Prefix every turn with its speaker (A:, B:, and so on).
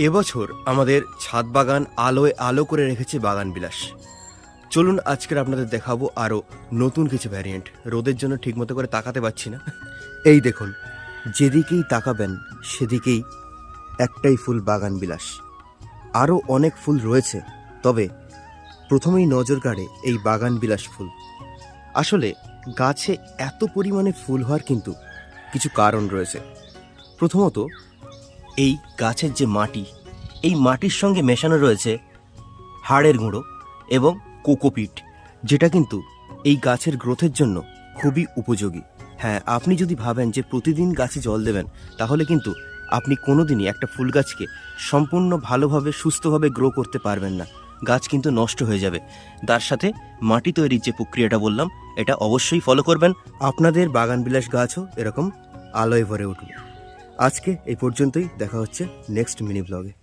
A: এবছর আমাদের ছাদ বাগান আলোয় আলো করে রেখেছে বাগান বিলাস। চলুন আজকের আপনাদের দেখাবো আরও নতুন কিছু ভ্যারিয়েন্ট। রোদের জন্য ঠিকমতো করে তাকাতে পারছি না। এই দেখুন, যেদিকেই তাকাবেন সেদিকেই একটাই ফুল বাগান বিলাস। আরও অনেক ফুল রয়েছে, তবে প্রথমেই নজর কাড়ে এই বাগান বিলাস ফুল। আসলে গাছে এত পরিমাণে ফুল হওয়ার কিন্তু কিছু কারণ রয়েছে। প্রথমত, এই গাছের যে মাটি, এই মাটির সঙ্গে মেশানো রয়েছে হাড়ের গুঁড়ো এবং কোকোপিট, যেটা কিন্তু এই গাছের গ্রোথের জন্য খুবই উপযোগী। হ্যাঁ, আপনি যদি ভাবেন যে প্রতিদিন গাছে জল দেবেন, তাহলে কিন্তু আপনি কোনোদিনই একটা ফুল গাছকে সম্পূর্ণ ভালোভাবে সুস্থভাবে গ্রো করতে পারবেন না। গাছ কিন্তু নষ্ট হয়ে যাবে। তার সাথে মাটি তৈরির যে প্রক্রিয়াটা বললাম, এটা অবশ্যই ফলো করবেন। আপনাদের বাগান বিলাস গাছও এরকম আলোয় ভরে উঠবে। আজকে এই পর্যন্তই, দেখা হচ্ছে নেক্সট মিনি ব্লগে।